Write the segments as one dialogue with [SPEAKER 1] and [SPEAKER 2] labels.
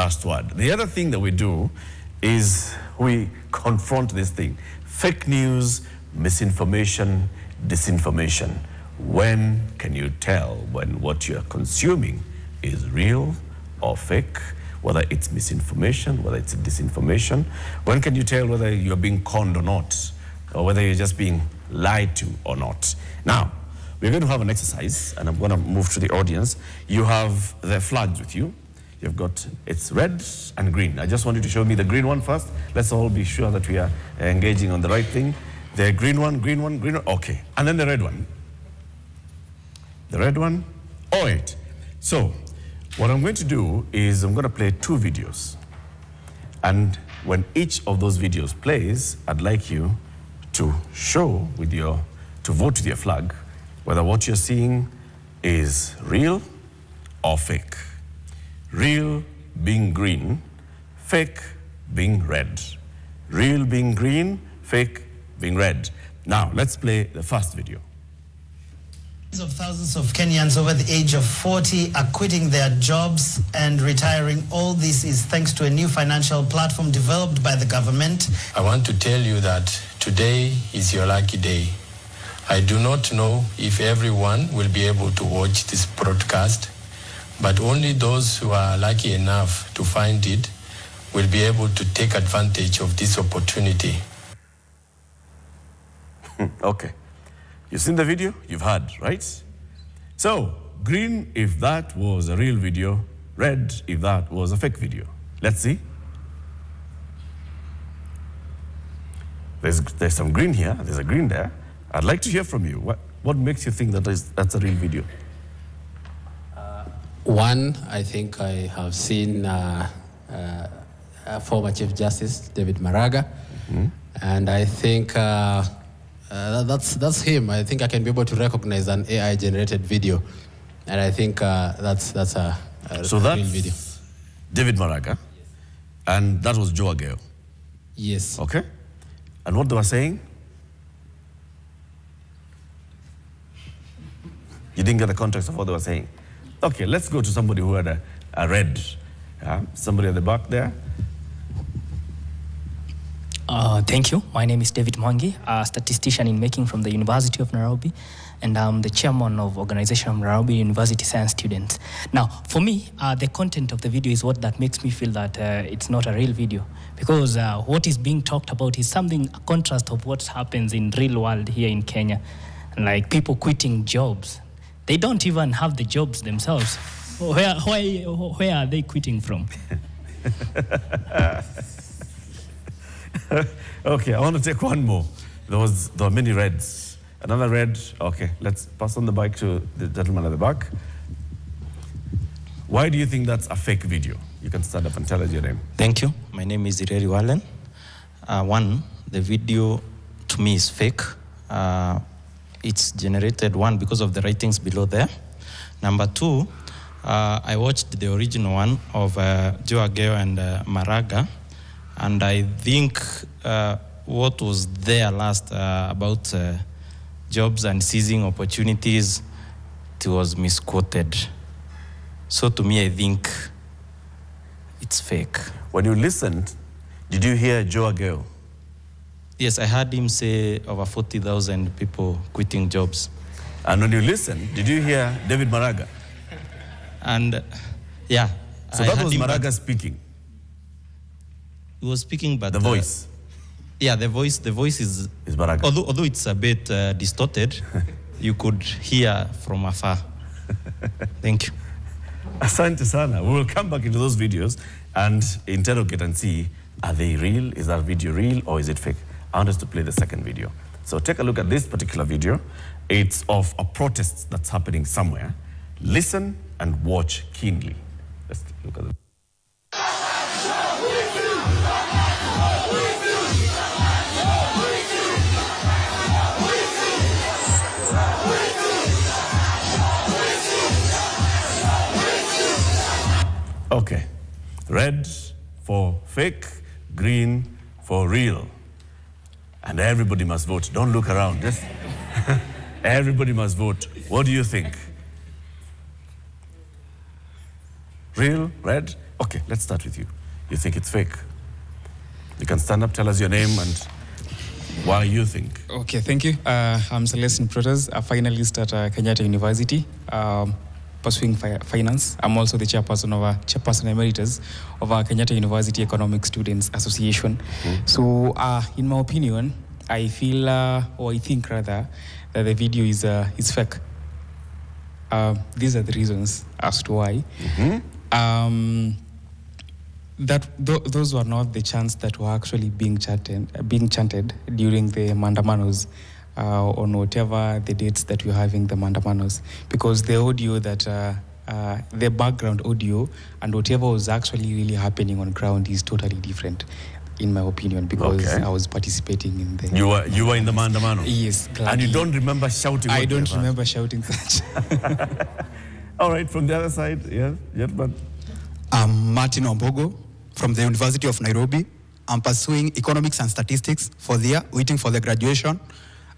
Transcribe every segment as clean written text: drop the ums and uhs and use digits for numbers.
[SPEAKER 1] last word. The other thing that we do is we confront this thing. Fake news, misinformation, disinformation. When can you tell when what you're consuming is real or fake? Whether it's misinformation, whether it's disinformation. When can you tell whether you're being conned or not? Or whether you're just being lied to or not? Now, we're going to have an exercise, and I'm going to move to the audience. You have the flags with you. You've got, it's red and green. I just want you to show me the green one first. Let's all be sure that we are engaging on the right thing. The green one, green one, green one. Okay. And then the red one. The red one. Oh, wait. So, what I'm going to do is I'm going to play 2 videos. And when each of those videos plays, I'd like you to show with your, to vote with your flag, whether what you're seeing is real or fake. Real being green, fake being red. Real being green, fake being red. Now, let's play the first video.
[SPEAKER 2] Tens of thousands of Kenyans over the age of 40 are quitting their jobs and retiring. All this is thanks to a new financial platform developed by the government.
[SPEAKER 3] I want to tell you that today is your lucky day. I do not know if everyone will be able to watch this broadcast, but only those who are lucky enough to find it will be able to take advantage of this opportunity.
[SPEAKER 1] Okay. You've seen the video? You've heard, right? So, green if that was a real video, red if that was a fake video. Let's see. There's some green here, there's a green there. I'd like to hear from you. What makes you think that's a real video?
[SPEAKER 4] One, I think I have seen former Chief Justice David Maraga, and I think that's him. I think I can be able to recognize an AI-generated video, and I think that's a real video.
[SPEAKER 1] David Maraga, and that was Joe Ageo.
[SPEAKER 4] Yes.
[SPEAKER 1] Okay, and what they were saying? You didn't get the context of what they were saying. Okay, let's go to somebody who had a red. Somebody at the back there.
[SPEAKER 5] Thank you. My name is David Mwangi, a statistician in making from the University of Nairobi, and I'm the chairman of Organization of Nairobi University Science Students. Now, for me, the content of the video is what that makes me feel that it's not a real video, because what is being talked about is something, a contrast of what happens in real world here in Kenya, like people quitting jobs. They don't even have the jobs themselves. Where are they quitting from?
[SPEAKER 1] Okay, I want to take one more. There were many reds. Another red. Okay, let's pass on the mic to the gentleman at the back. Why do you think that's a fake video? You can stand up and tell us your name.
[SPEAKER 6] Thank you. My name is Ireri Wallen. One, the video to me is fake. It's generated, one, because of the writings below there. Number two, I watched the original one of Joe Ageo and Maraga, and I think what was there last about jobs and seizing opportunities, it was misquoted. So to me, I think it's fake.
[SPEAKER 1] When you listened, did you hear Joe Ageo?
[SPEAKER 6] Yes, I heard him say over 40,000 people quitting jobs.
[SPEAKER 1] And when you listened, did you hear David Maraga?
[SPEAKER 6] And yeah.
[SPEAKER 1] So that was Maraga speaking?
[SPEAKER 6] He was speaking, but...
[SPEAKER 1] The voice?
[SPEAKER 6] Yeah, the voice is
[SPEAKER 1] Maraga.
[SPEAKER 6] Although it's a bit distorted, you could hear from afar. Thank you.
[SPEAKER 1] Asante sana. We will come back into those videos and interrogate and see, are they real? Is that video real or is it fake? I want us to play the second video. So take a look at this particular video. It's of a protest that's happening somewhere. Listen and watch keenly. Let's look at it. Okay. Red for fake, green for real. And everybody must vote. Don't look around. Just everybody must vote. What do you think? Real, red, Okay, let's start with you. You think it's fake? You can stand up, tell us your name and why you think.
[SPEAKER 7] Okay, thank you. I'm Celestine Protas, a finalist at Kenyatta University, pursuing finance. I'm also the chairperson emeritus of our Kenyatta University Economic Students Association. So, in my opinion, I feel, or I think rather, that the video is fake. These are the reasons as to why. Those were not the chants that were actually being chanted during the mandamanos on whatever the dates that we're having the mandamanos, because the audio that the background audio and whatever was actually really happening on ground is totally different, in my opinion, because I was participating in the...
[SPEAKER 1] You were in the mandamano?
[SPEAKER 7] Yes, gladly.
[SPEAKER 1] And you don't remember shouting?
[SPEAKER 7] I don't remember shouting such.
[SPEAKER 1] All right, from the other side, but...
[SPEAKER 8] I'm Martin Ombogo from the University of Nairobi. I'm pursuing economics and statistics for the year, waiting for the graduation.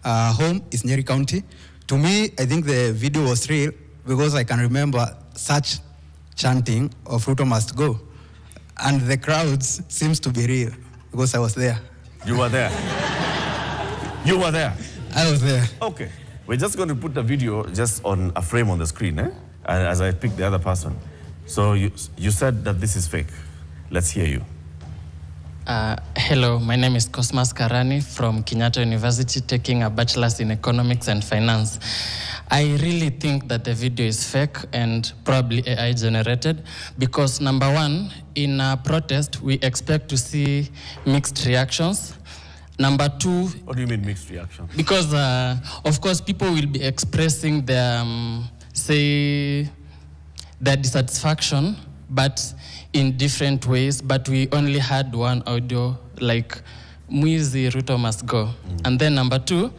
[SPEAKER 8] Home is Nyeri County. To me, I think the video was real because I can remember such chanting of Ruto must go. And the crowds seems to be real because I was there.
[SPEAKER 1] You were there? You were there?
[SPEAKER 8] I was there.
[SPEAKER 1] Okay. We're just going to put the video just on a frame on the screen, as I pick the other person. So you said that this is fake. Let's hear you.
[SPEAKER 9] Hello, my name is Cosmas Karani from Kenyatta University, taking a bachelor's in economics and finance. I really think that the video is fake and probably AI generated because, number one, in a protest, we expect to see mixed reactions. Number two...
[SPEAKER 1] What do you mean mixed reactions?
[SPEAKER 9] Because, of course, people will be expressing their, their dissatisfaction, but in different ways. But we only had one audio, like, Mwizi Ruto must go. And then number two,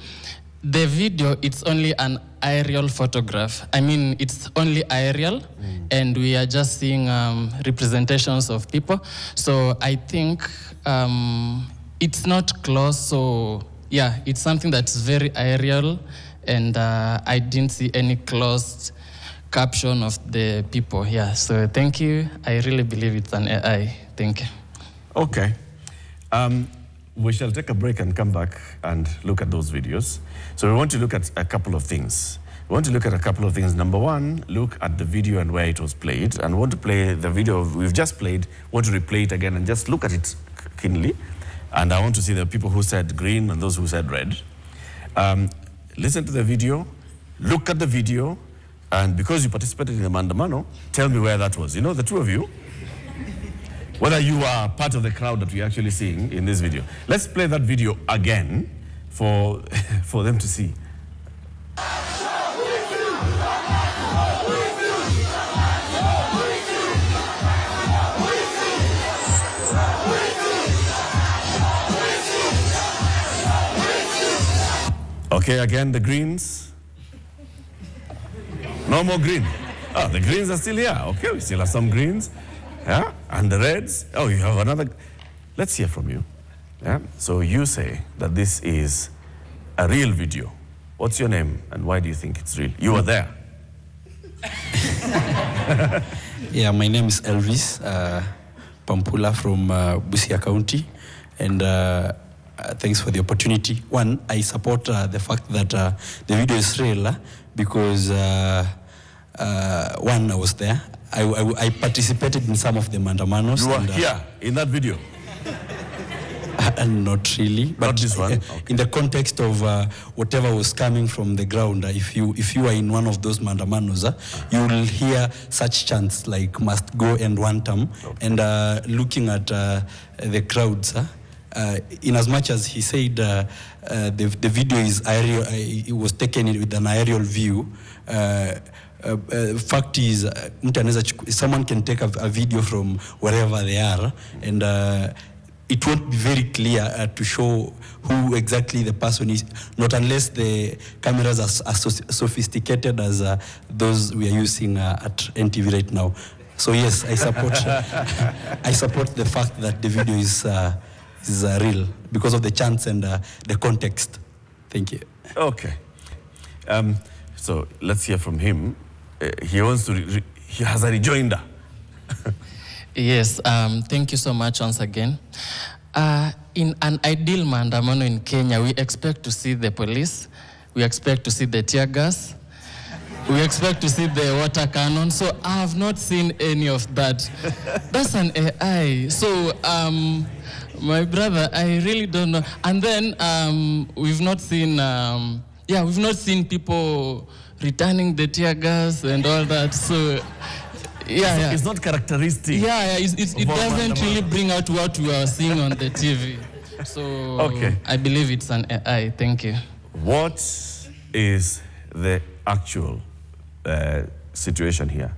[SPEAKER 9] the video, it's only an aerial photograph. I mean, it's only aerial, and we are just seeing representations of people. So I think it's not close. So yeah, it's something that's very aerial, and I didn't see any closed caption of the people. Yeah, so thank you. I really believe it's an AI. Thank you.
[SPEAKER 1] Okay. We shall take a break and come back and look at those videos. So we want to look at a couple of things. We want to look at a couple of things. Number one, look at the video and where it was played. And we want to play the video we've just played, want to replay it again and just look at it keenly. And I want to see the people who said green and those who said red. Listen to the video, look at the video, and because you participated in the Mandamano, tell me where that was. You know, the two of you, whether you are part of the crowd that we're actually seeing in this video. Let's play that video again for them to see. Okay, again, the greens. No more green. Oh, the greens are still here. Okay, we still have some greens. Yeah, and the reds. Oh, you have another. Let's hear from you. Yeah, so you say that this is a real video. What's your name and why do you think it's real? You were there.
[SPEAKER 10] Yeah, my name is Elvis Pampula from Busia County, and thanks for the opportunity. One, I support the fact that the video is real because one, I was there. I participated in some of the mandamanos.
[SPEAKER 1] You were here in that video?
[SPEAKER 10] Not really, but
[SPEAKER 1] not this one. Okay.
[SPEAKER 10] In the context of whatever was coming from the ground, if you are in one of those mandamanos, you will hear such chants like "must go" and "one term," and looking at the crowds. In as much as he said the video is aerial, it was taken with an aerial view. Fact is, someone can take a video from wherever they are, and it won't be very clear to show who exactly the person is, not unless the cameras are sophisticated as those we are using at NTV right now. So yes, I support I support the fact that the video is real because of the chants and the context. Thank you.
[SPEAKER 1] Okay. So let's hear from him. He wants to. He has a rejoinder.
[SPEAKER 9] Yes, thank you so much once again. In an ideal maandamano in Kenya, we expect to see the police, we expect to see the tear gas, we expect to see the water cannon. So I have not seen any of that. That's an AI. So my brother, I really don't know. And then we've not seen, we've not seen people returning the tear gas and all that. So
[SPEAKER 1] it's not characteristic.
[SPEAKER 9] It doesn't really bring out what we are seeing on the TV. So I believe it's an AI. Thank you.
[SPEAKER 1] What is the actual situation here?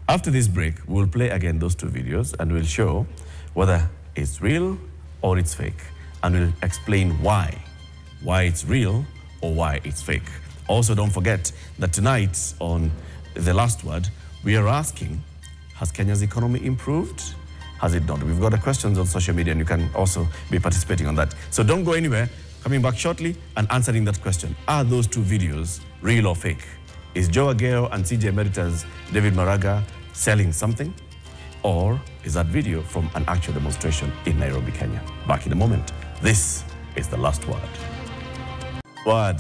[SPEAKER 1] After this break, we'll play again those two videos and we'll show whether it's real or it's fake. And we'll explain why it's real or why it's fake. Also, don't forget that tonight on The Last Word, we are asking, has Kenya's economy improved? Has it not? We've got the questions on social media and you can also be participating on that. So don't go anywhere. Coming back shortly and answering that question. Are those two videos real or fake? Is Joe Ageo and CJ Emeritus David Maraga selling something? Or is that video from an actual demonstration in Nairobi, Kenya? Back in a moment. This is The Last Word.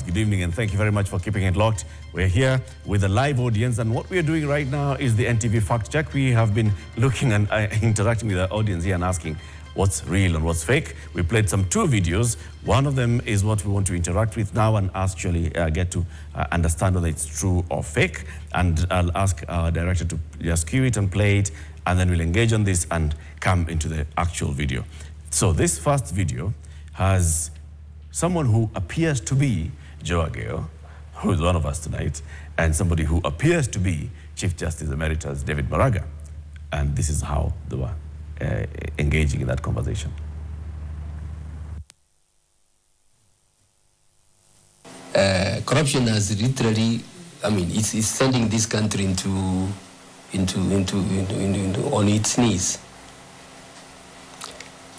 [SPEAKER 1] Good evening and thank you very much for keeping it locked. We're here with a live audience and what we are doing right now is the NTV Fact Check. We have been looking and interacting with our audience here and asking what's real and what's fake. We played two videos. One of them is what we want to interact with now and actually get to understand whether it's true or fake. And I'll ask our director to just cue it and play it and then we'll engage on this and come into the actual video. So this first video has someone who appears to be Joe Ageo, who is one of us tonight, and somebody who appears to be Chief Justice Emeritus David Maraga. And this is how they were engaging in that conversation.
[SPEAKER 11] Corruption has literally, it's sending this country on its knees.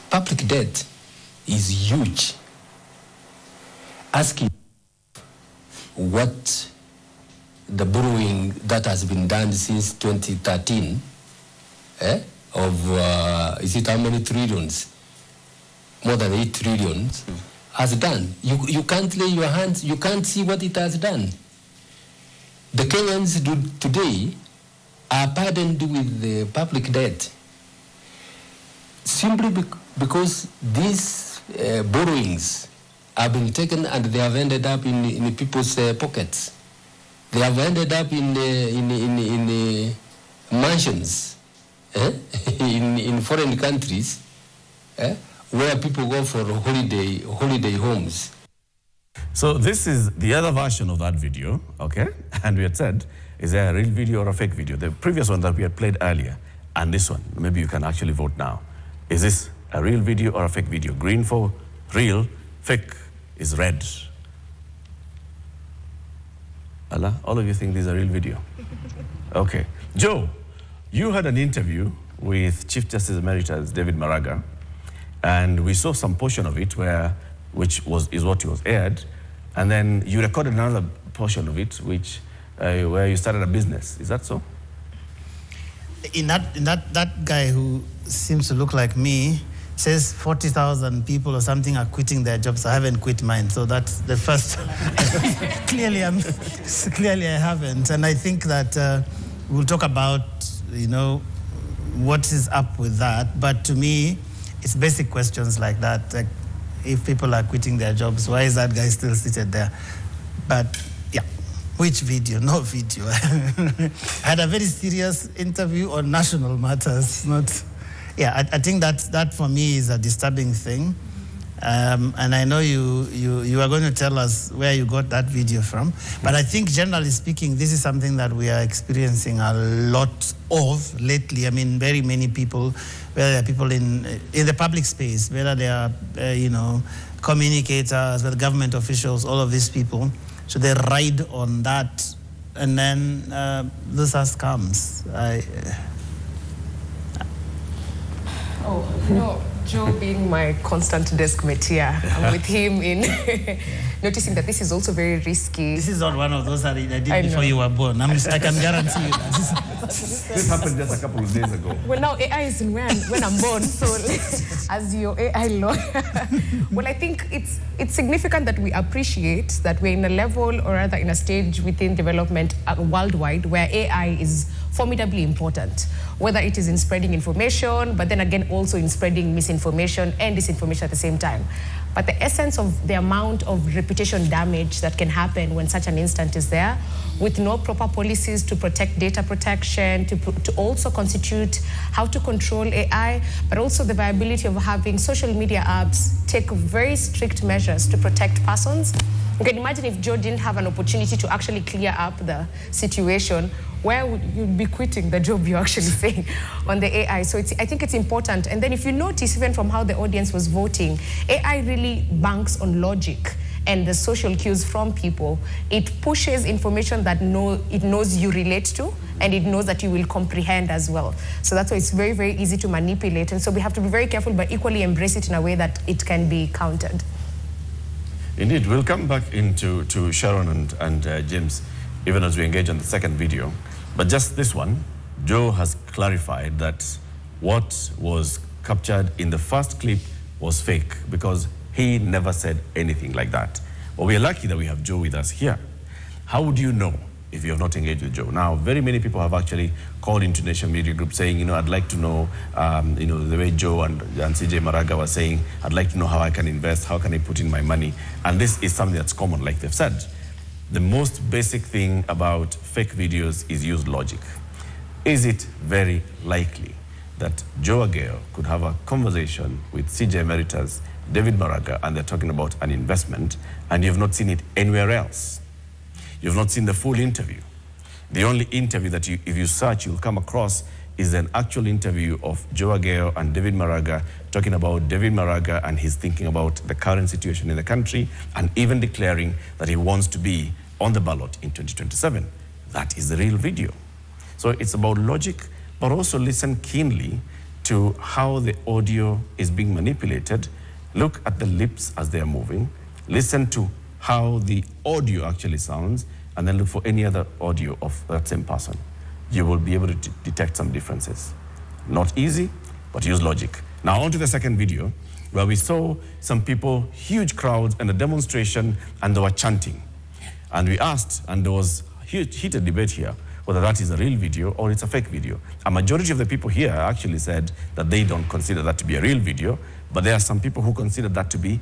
[SPEAKER 11] Public debt is huge. Asking what the borrowing that has been done since 2013, is it how many trillions? More than 8 trillions has done. You can't lay your hands, you can't see what it has done. The Kenyans today are burdened with the public debt simply because these borrowings have been taken and they have ended up in people's pockets. They have ended up in mansions in foreign countries where people go for holiday homes.
[SPEAKER 1] So this is the other version of that video, okay? And we had said, is there a real video or a fake video? The previous one that we had played earlier and this one, maybe you can actually vote now. Is this a real video or a fake video? Green for real, fake is red. Allah, all of you think this is a real video? Okay. Joe, you had an interview with Chief Justice Emeritus David Maraga, and we saw some portion of it which is what was aired, and then you recorded another portion of it where you started a business. Is that so?
[SPEAKER 2] In that guy who seems to look like me says 40,000 people or something are quitting their jobs. I haven't quit mine, so that's the first. Clearly I haven't, and I think that we'll talk about what is up with that. But to me, it's basic questions like that. Like, if people are quitting their jobs, why is that guy still seated there? But yeah, which video? No video. I had a very serious interview on national matters, not. Yeah, I think that for me is a disturbing thing, and I know you are going to tell us where you got that video from. But I think generally speaking, this is something that we are experiencing a lot of lately. I mean, very many people, whether they are people in the public space, whether they are communicators, whether government officials, all of these people, so they ride on that, and then this has comes.
[SPEAKER 12] Joe being my constant desk mate here, I'm with him in noticing that this is also very risky.
[SPEAKER 2] This is not one of those that I did before you were born. I can guarantee you that.
[SPEAKER 1] This happened just a couple of days ago.
[SPEAKER 12] Well, now AI is in when I'm born, so as your AI lawyer, well, I think it's significant that we appreciate that we're in a level, or rather in a stage within development worldwide, where AI is formidably important, whether it is in spreading information, but then again also in spreading misinformation and disinformation at the same time. But the essence of the amount of reputation damage that can happen when such an instant is there, with no proper policies to protect data protection, to also constitute how to control AI, but also the viability of having social media apps take very strict measures to protect persons. You can imagine if Joe didn't have an opportunity to actually clear up the situation, where would you be quitting the job you're actually saying on the AI? So I think it's important. And then if you notice, even from how the audience was voting, AI really banks on logic and the social cues from people. It pushes information that it knows you relate to, and it knows that you will comprehend as well. So that's why it's very, very easy to manipulate. And so we have to be very careful, but equally embrace it in a way that it can be countered.
[SPEAKER 1] Indeed, we'll come back into Sharon and James, even as we engage on the second video. But just this one, Joe has clarified that what was captured in the first clip was fake, because he never said anything like that. Well, we are lucky that we have Joe with us here. How would you know if you have not engaged with Joe? Now, very many people have actually called into Nation Media Group saying, I'd like to know, the way Joe and CJ Maraga were saying, I'd like to know how I can invest, how can I put in my money? And this is something that's common, like they've said. The most basic thing about fake videos is use logic. Is it very likely that Joe Ageo could have a conversation with CJ Emeritus, David Maraga, and they're talking about an investment, and you've not seen it anywhere else? You've not seen the full interview. The only interview that if you search, you'll come across is an actual interview of Joe Ageo and David Maraga talking about David Maraga and his thinking about the current situation in the country, and even declaring that he wants to be on the ballot in 2027. That is the real video. So it's about logic, but also listen keenly to how the audio is being manipulated. Look at the lips as they are moving. Listen to how the audio actually sounds, and then look for any other audio of that same person. You will be able to detect some differences. Not easy, but use logic. Now on to the second video, where we saw some people, huge crowds, and a demonstration, and they were chanting. And we asked, and there was heated debate here, whether that is a real video or it's a fake video. A majority of the people here actually said that they don't consider that to be a real video, but there are some people who consider that to be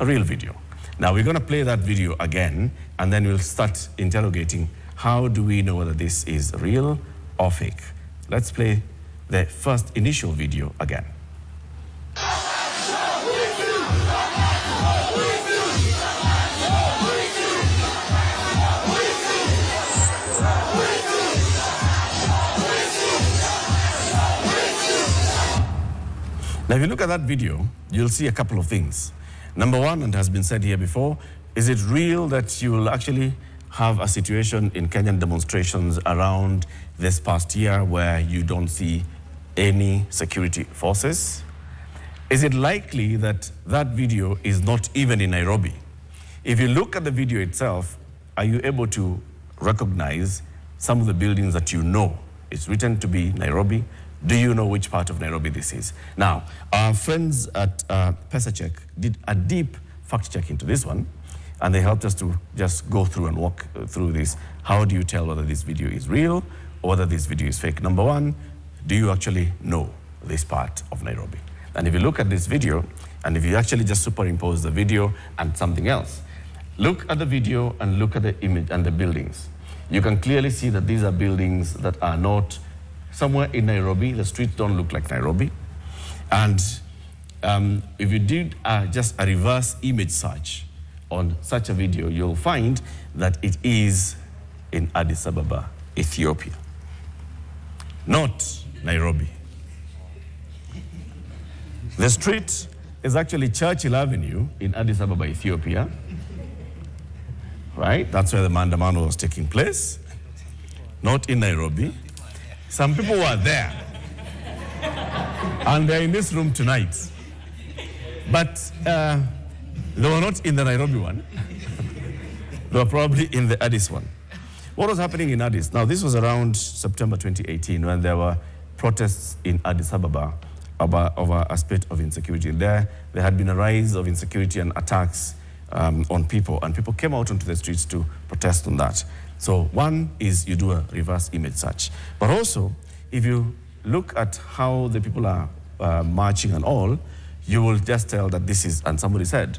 [SPEAKER 1] a real video. Now we're going to play that video again, and then we'll start interrogating how do we know whether this is real or fake. Let's play the first initial video again. Now, if you look at that video, you'll see a couple of things. Number one, and has been said here before, is it real that you will actually have a situation in Kenyan demonstrations around this past year where you don't see any security forces? Is it likely that that video is not even in Nairobi? If you look at the video itself, are you able to recognize some of the buildings that you know it's written to be Nairobi? Do you know which part of Nairobi this is? Now, our friends at Check did a deep fact check into this one, and they helped us to just go through and walk through this. How do you tell whether this video is real or whether this video is fake? Number one, do you actually know this part of Nairobi? And if you look at this video, and if you actually just superimpose the video and something else, look at the video and look at the image and the buildings. You can clearly see that these are buildings that are not somewhere in Nairobi. The streets don't look like Nairobi. And if you did just a reverse image search on such a video, you'll find that it is in Addis Ababa, Ethiopia, not Nairobi. The street is actually Churchill Avenue in Addis Ababa, Ethiopia. Right? That's where the Maandamano was taking place, not in Nairobi. Some people were there. And they're in this room tonight. But they were not in the Nairobi one. They were probably in the Addis one. What was happening in Addis? Now, this was around September 2018 when there were protests in Addis Ababa over a spate of insecurity. There had been a rise of insecurity and attacks on people, and people came out onto the streets to protest on that. So one is you do a reverse image search. But also, if you look at how the people are marching and all, you will just tell that this is, and somebody said,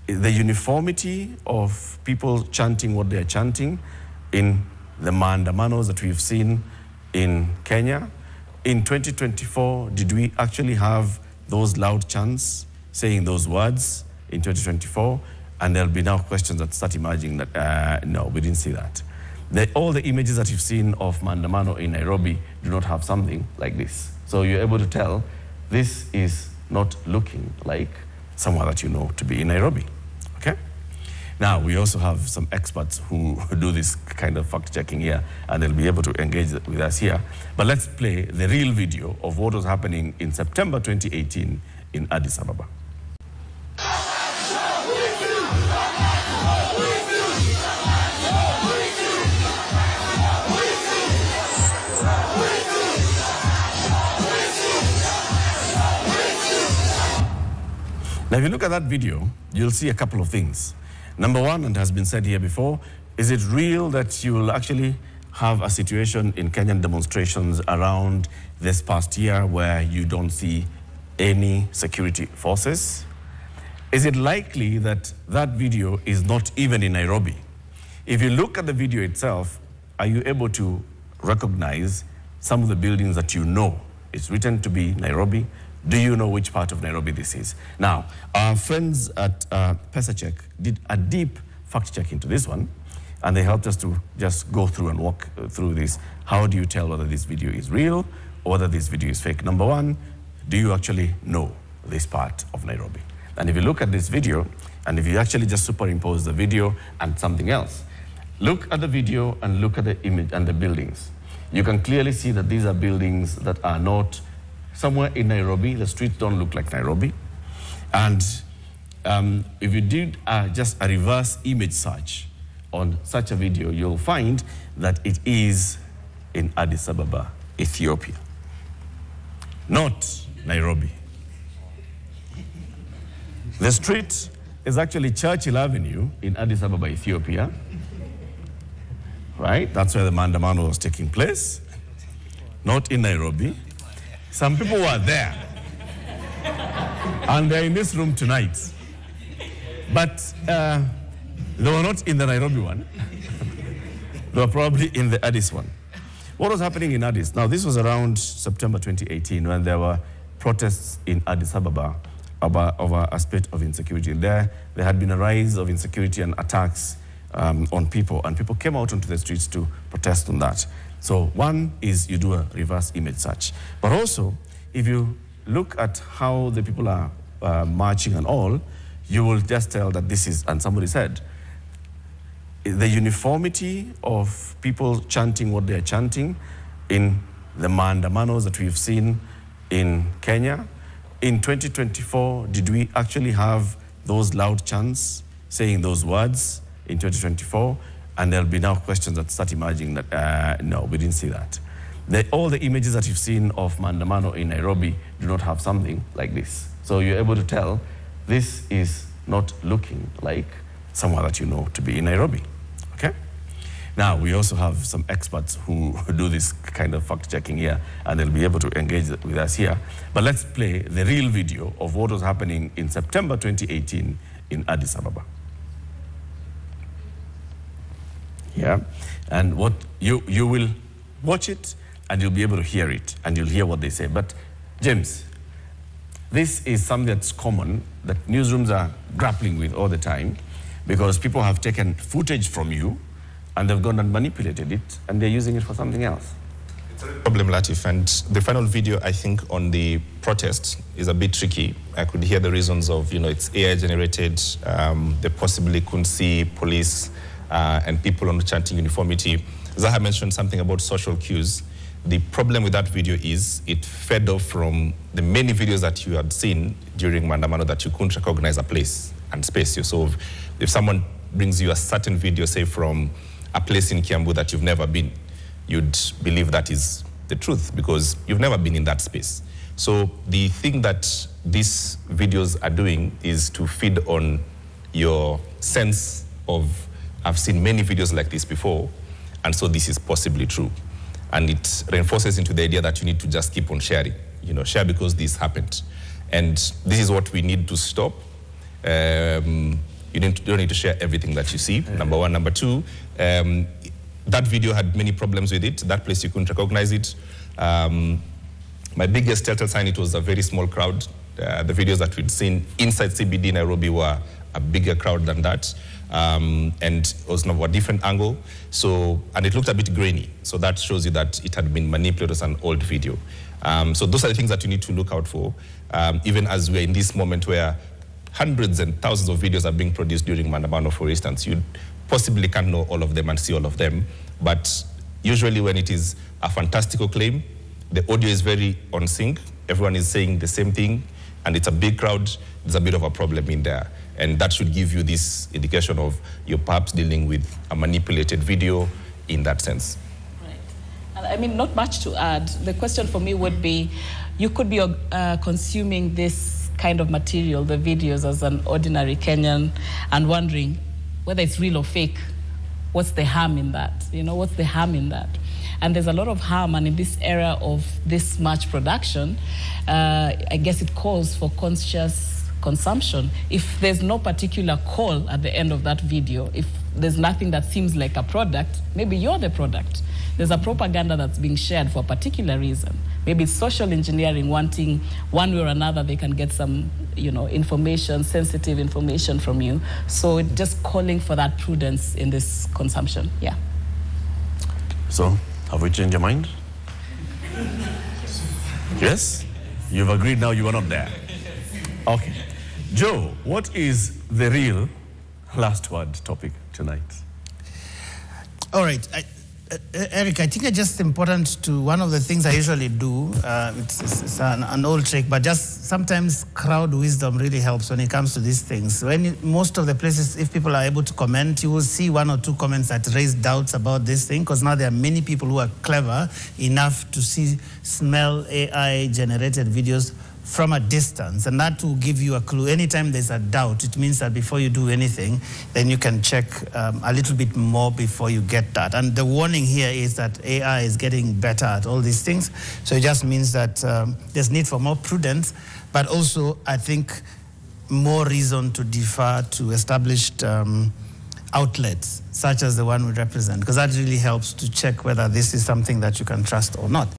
[SPEAKER 1] the uniformity of people chanting what they are chanting in the maandamanos that we've seen in Kenya. In 2024, did we actually have those loud chants saying those words in 2024? And there'll be now questions that start emerging that, no, we didn't see that. All the images that you've seen of maandamano in Nairobi do not have something like this. So you're able to tell this is not looking like somewhere that you know to be in Nairobi, okay? Now, we also have some experts who do this kind of fact-checking here, and they'll be able to engage with us here. But let's play the real video of what was happening in September 2018 in Addis Ababa. Now, if you look at that video, you'll see a couple of things. Number one, and has been said here before, is it real that you will actually have a situation in Kenyan demonstrations around this past year where you don't see any security forces? Is it likely that that video is not even in Nairobi? If you look at the video itself, are you able to recognize some of the buildings that you know it's written to be Nairobi? Do you know which part of Nairobi this is? Now, our friends at PesaCheck did a deep fact check into this one, and they helped us to just go through and walk through this. How do you tell whether this video is real or whether this video is fake? Number one, do you actually know this part of Nairobi? And if you look at this video, and if you actually just superimpose the video and something else, look at the video and look at the image and the buildings. You can clearly see that these are buildings that are not somewhere in Nairobi. The streets don't look like Nairobi. And if you did just a reverse image search on such a video, you'll find that it is in Addis Ababa, Ethiopia, not Nairobi. The street is actually Churchill Avenue in Addis Ababa, Ethiopia. Right? That's where the maandamano was taking place, not in Nairobi. Some people were there, and they're in this room tonight. But they were not in the Nairobi one. They were probably in the Addis one. What was happening in Addis? Now, this was around September 2018 when there were protests in Addis Ababa over a spate of insecurity. There had been a rise of insecurity and attacks on people, and people came out onto the streets to protest on that. So one is you do a reverse image search. But also, if you look at how the people are marching and all, you will just tell that this is, and somebody said, the uniformity of people chanting what they are chanting in the maandamanos that we've seen in Kenya. In 2024, did we actually have those loud chants saying those words in 2024? And there'll be now questions that start emerging that, no, we didn't see that. All the images that you've seen of maandamano in Nairobi do not have something like this. So you're able to tell this is not looking like somewhere that you know to be in Nairobi, okay? Now, we also have some experts who do this kind of fact-checking here, and they'll be able to engage with us here. But let's play the real video of what was happening in September 2018 in Addis Ababa. Yeah, and what you will watch it and you'll be able to hear it and you'll hear what they say. But James, this is something that's common that newsrooms are grappling with all the time, because people have taken footage from you and they've gone and manipulated it and they're using it for something else.
[SPEAKER 13] It's a problem, Latif, and the final video, I think, on the protest is a bit tricky. I could hear the reasons of, it's AI generated, they possibly couldn't see police and people on chanting uniformity. Zaha mentioned something about social cues. the problem with that video is it fed off from the many videos that you had seen during Maandamano that you couldn't recognize a place and space. So if someone brings you a certain video, say from a place in Kiambu that you've never been, you'd believe that is the truth because you've never been in that space. So the thing that these videos are doing is to feed on your sense of, I've seen many videos like this before, and so this is possibly true. And it reinforces into the idea that you need to just keep on sharing. You know, share because this happened. And this is what we need to stop. You don't need to share everything that you see, number one. Number two, that video had many problems with it. That place, you couldn't recognize it. My biggest telltale sign, it was a very small crowd. The videos that we'd seen inside CBD Nairobi were a bigger crowd than that. And it was from a different angle. So, and it looked a bit grainy. So that shows you that it had been manipulated as an old video. So those are the things that you need to look out for, even as we're in this moment where hundreds and thousands of videos are being produced during Maandamano, for instance. You possibly can't know all of them and see all of them. But usually when it is a fantastical claim, the audio is very on sync. Everyone is saying the same thing, and it's a big crowd. There's a bit of a problem in there. And that should give you this indication of you're perhaps dealing with a manipulated video in that sense.
[SPEAKER 14] Right. And I mean, not much to add. The question for me would be, you could be consuming this kind of material, the videos, as an ordinary Kenyan and wondering whether it's real or fake. What's the harm in that? You know, what's the harm in that? And there's a lot of harm, and in this era of this much production, I guess it calls for conscious consumption. If there's no particular call at the end of that video, if there's nothing that seems like a product, maybe you're the product. There's a propaganda that's being shared for a particular reason. Maybe it's social engineering, wanting one way or another they can get some, you know, information, sensitive information from you. So just calling for that prudence in this consumption, yeah.
[SPEAKER 1] So, have we changed your mind? Yes? You've agreed now you are not there. Okay. Joe, what is the real last word topic tonight?
[SPEAKER 2] All right. Eric, I think it's just important to, one of the things I usually do, it's an old trick, but just sometimes crowd wisdom really helps when it comes to these things. Most of the places, if people are able to comment, you will see one or two comments that raise doubts about this thing, because now there are many people who are clever enough to smell AI-generated videos from a distance, and that will give you a clue. Anytime there's a doubt, it means that before you do anything, then you can check a little bit more before you get that. And the warning here is that AI is getting better at all these things, so it just means that there's need for more prudence, but also, I think, more reason to defer to established outlets, such as the one we represent, because that really helps to check whether this is something that you can trust or not.